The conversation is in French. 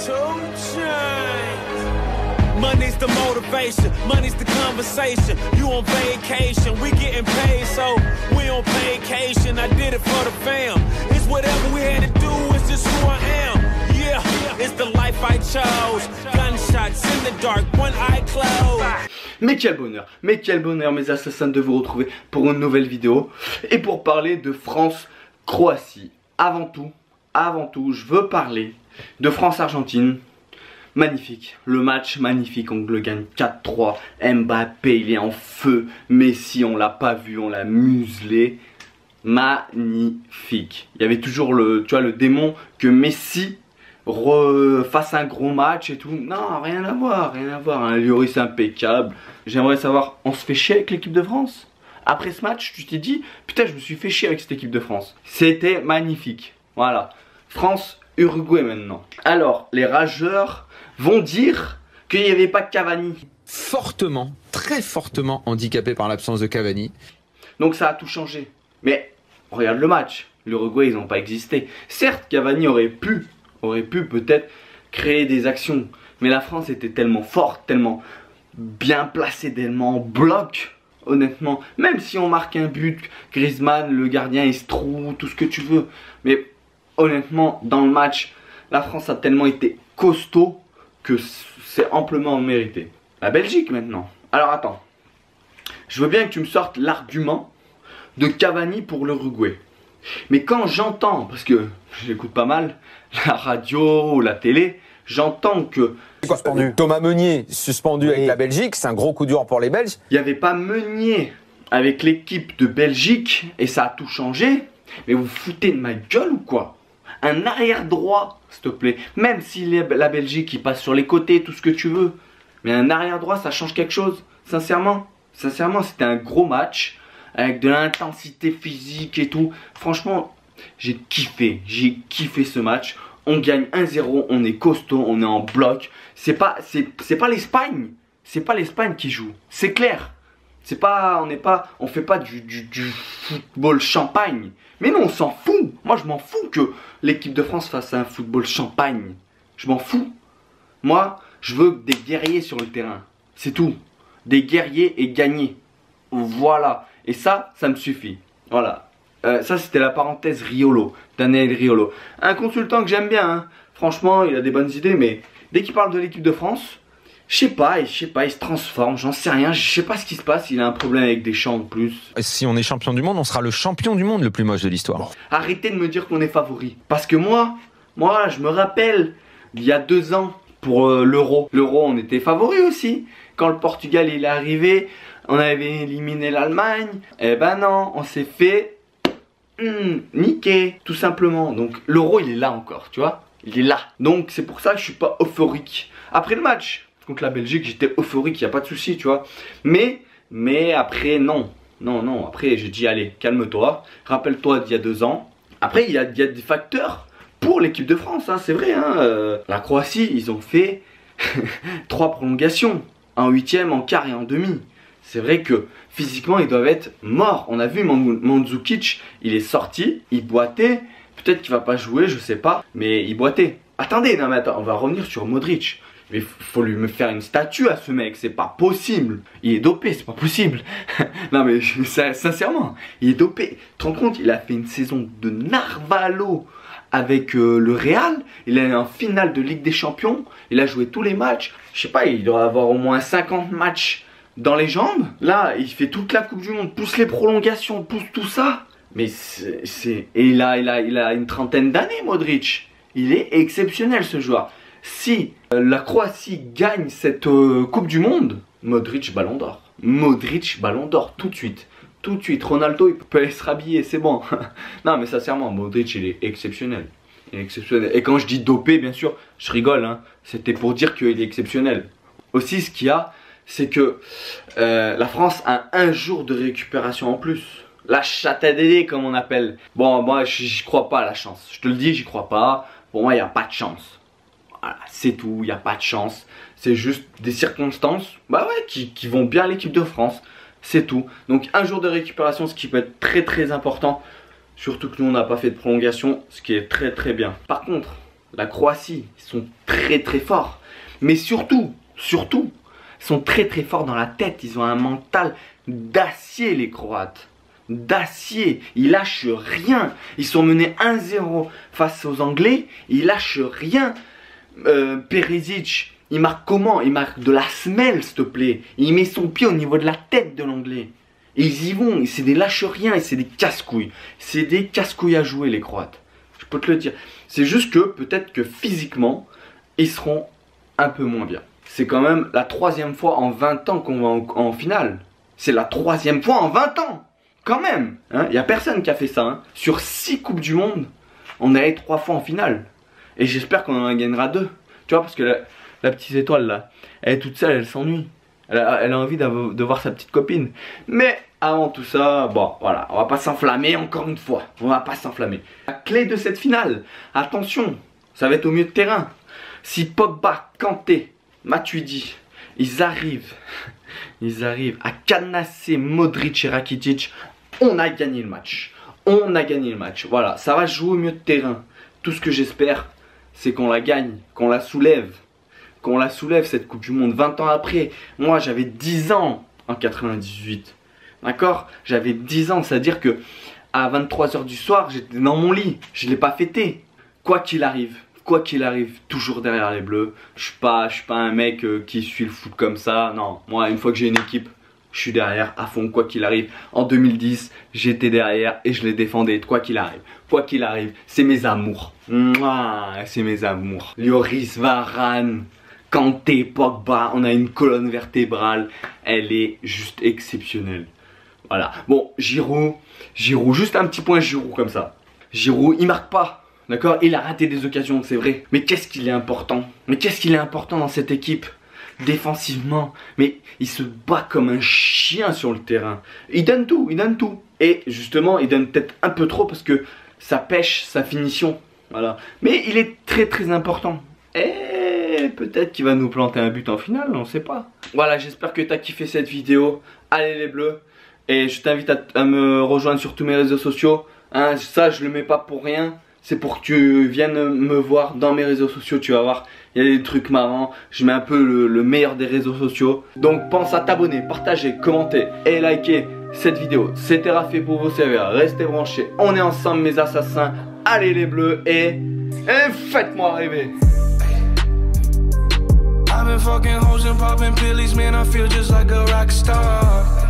Two chains. Money's the motivation, money's the conversation. You on vacation, we getting paid, so we on vacation. I did it for the fam. It's whatever we had to do, it's just who I am. Yeah, it's the life I chose. Gunshots in the dark, one eye closed. Mais quel bonheur mes assassins de vous retrouver pour une nouvelle vidéo et pour parler de France-Croatie. Avant tout, je veux parler de France-Argentine. Magnifique, le match magnifique, on le gagne 4-3, Mbappé il est en feu, Messi on l'a pas vu, on l'a muselé, magnifique. Il y avait toujours le démon que Messi fasse un gros match et tout, non rien à voir, un Lloris impeccable. J'aimerais savoir, on se fait chier avec l'équipe de France? Après ce match tu t'es dit, putain je me suis fait chier avec cette équipe de France. C'était magnifique, voilà, France-Uruguay maintenant. Alors les rageurs vont dire qu'il n'y avait pas de Cavani. Fortement, très fortement handicapé par l'absence de Cavani. Donc ça a tout changé. Mais regarde le match, l'Uruguay ils n'ont pas existé. Certes Cavani aurait pu peut-être créer des actions. Mais la France était tellement forte, tellement bien placée, tellement en bloc. Honnêtement, même si on marque un but, Griezmann, le gardien il se trouve, tout ce que tu veux. Mais honnêtement, dans le match, la France a tellement été costaud que c'est amplement mérité. La Belgique maintenant. Alors attends, je veux bien que tu me sortes l'argument de Cavani pour l'Uruguay. Mais quand j'entends, parce que j'écoute pas mal la radio ou la télé, j'entends que Thomas Meunier suspendu avec la Belgique, c'est un gros coup dur pour les Belges. Il n'y avait pas Meunier avec l'équipe de Belgique et ça a tout changé. Mais vous foutez de ma gueule ou quoi? Un arrière droit, s'il te plaît. Même si la Belgique il passe sur les côtés, tout ce que tu veux. Mais un arrière droit, ça change quelque chose. Sincèrement, c'était un gros match. Avec de l'intensité physique et tout. Franchement, j'ai kiffé ce match. On gagne 1-0, on est costaud, on est en bloc. C'est pas l'Espagne. C'est pas l'Espagne qui joue. C'est clair. On fait pas du football champagne. Mais non, on s'en fout. Moi, je m'en fous que l'équipe de France fasse un football champagne. Je m'en fous. Moi, je veux des guerriers sur le terrain. C'est tout. Des guerriers et gagner. Voilà. Et ça me suffit. Voilà. Ça, c'était la parenthèse Riolo. Daniel Riolo. Un consultant que j'aime bien. Hein. Franchement, il a des bonnes idées. Mais dès qu'il parle de l'équipe de France, je sais pas, il se transforme, j'en sais rien, je sais pas ce qui se passe, il a un problème avec Deschamps en plus. Si on est champion du monde, on sera le champion du monde le plus moche de l'histoire. Bon. Arrêtez de me dire qu'on est favori. Parce que moi, je me rappelle, il y a 2 ans, pour l'Euro. L'Euro, on était favori aussi. Quand le Portugal il est arrivé, on avait éliminé l'Allemagne. Eh ben non, on s'est fait niquer, tout simplement. Donc l'Euro, il est là encore, tu vois. Il est là. Donc c'est pour ça que je suis pas euphorique. Après le match contre la Belgique, j'étais euphorique, il n'y a pas de souci, tu vois. Mais après, non. Non, après, j'ai dit, allez, calme-toi. Rappelle-toi d'il y a 2 ans. Après, il y a des facteurs pour l'équipe de France, hein, c'est vrai. Hein. La Croatie, ils ont fait 3 prolongations. En 8e, en quart et en demi. C'est vrai que physiquement, ils doivent être morts. On a vu Mandzukic, il est sorti, il boitait. Peut-être qu'il va pas jouer, je sais pas. Mais il boitait. Attendez, non mais attends, on va revenir sur Modric. Mais faut lui me faire une statue à ce mec, c'est pas possible. Il est dopé, c'est pas possible. Non mais sincèrement, il est dopé. Tu te rends compte, il a fait une saison de narvalo avec le Real. Il est en finale de Ligue des Champions. Il a joué tous les matchs. Je sais pas, il doit avoir au moins 50 matchs dans les jambes. Là, il fait toute la Coupe du Monde, pousse les prolongations, pousse tout ça. Mais et il a une 30aine d'années, Modric. Il est exceptionnel ce joueur. Si la Croatie gagne cette Coupe du Monde, Modric Ballon d'Or. Modric Ballon d'Or tout de suite. Tout de suite. Ronaldo il peut aller se rhabiller, c'est bon. Non mais sincèrement, Modric il est exceptionnel. Il est exceptionnel. Et quand je dis dopé, bien sûr, je rigole. Hein. C'était pour dire qu'il est exceptionnel. Aussi ce qu'il y a, c'est que la France a 1 jour de récupération en plus. La chatte à Dédé comme on appelle. Bon, moi j'y crois pas à la chance. Je te le dis, j'y crois pas. Pour moi, il n'y a pas de chance. Voilà, c'est tout, il n'y a pas de chance. C'est juste des circonstances qui vont bien à l'équipe de France. C'est tout. Donc 1 jour de récupération, ce qui peut être très très important. Surtout que nous on n'a pas fait de prolongation, ce qui est très très bien. Par contre, La Croatie, ils sont très très forts. Mais surtout, ils sont très très forts dans la tête. Ils ont un mental d'acier, les Croates. D'acier. Ils lâchent rien. Ils sont menés 1-0 face aux Anglais. Ils lâchent rien. Perisic, il marque comment? Il marque de la semelle, s'il te plaît. Il met son pied au niveau de la tête de l'Anglais. Et ils y vont. C'est des lâche-rien et c'est des casse-couilles. C'est des casse-couilles à jouer, les Croates. Je peux te le dire. C'est juste que peut-être que physiquement, ils seront un peu moins bien. C'est quand même la 3e fois en 20 ans qu'on va en finale. C'est la 3e fois en 20 ans. Quand même. Il n'y a personne qui a fait ça. Hein. Sur 6 Coupes du Monde, on est allé 3 fois en finale. Et j'espère qu'on en gagnera 2. Tu vois, parce que la petite étoile là, elle est toute seule, elle s'ennuie. Elle a envie de voir sa petite copine. Mais avant tout ça, bon voilà, on va pas s'enflammer encore une fois. On va pas s'enflammer. La clé de cette finale, attention, ça va être au milieu de terrain. Si Pogba, Kanté, Matuidi, ils arrivent à cadenasser Modric et Rakitic, on a gagné le match. On a gagné le match. Voilà, ça va jouer au milieu de terrain. Tout ce que j'espère, c'est qu'on la gagne, qu'on la soulève. Qu'on la soulève cette Coupe du Monde 20 ans après. Moi j'avais 10 ans en 98. D'accord? J'avais 10 ans, c'est-à-dire que à 23 h du soir, j'étais dans mon lit. Je ne l'ai pas fêté. Quoi qu'il arrive, toujours derrière les Bleus. Je suis pas un mec qui suit le foot comme ça. Non, moi une fois que j'ai une équipe, je suis derrière à fond, quoi qu'il arrive. En 2010, j'étais derrière et je les défendais, quoi qu'il arrive. Quoi qu'il arrive, c'est mes amours. C'est mes amours. Lloris, Varane, Kanté, Pogba, on a une colonne vertébrale. Elle est juste exceptionnelle. Voilà. Bon, Giroud, juste un petit point Giroud comme ça. Giroud, il marque pas. D'accord? Il a raté des occasions, c'est vrai. Mais qu'est-ce qu'il est important? Mais qu'est-ce qu'il est important dans cette équipe? Défensivement, mais il se bat comme un chien sur le terrain. Il donne tout, il donne tout. Et justement, il donne peut-être un peu trop parce que ça pêche sa finition. Voilà. Mais il est très très important. Et peut-être qu'il va nous planter un but en finale, on ne sait pas. Voilà, j'espère que tu as kiffé cette vidéo. Allez les Bleus. Et je t'invite à me rejoindre sur tous mes réseaux sociaux. Hein, ça, je le mets pas pour rien. C'est pour que tu viennes me voir dans mes réseaux sociaux, tu vas voir, il y a des trucs marrants, je mets un peu le meilleur des réseaux sociaux. Donc pense à t'abonner, partager, commenter et liker cette vidéo. C'était Rafé pour vos serveurs, restez branchés, on est ensemble mes assassins. Allez les Bleus et faites-moi rêver. I've been fucking hoes and popping pillies, man, I feel just like a rock star.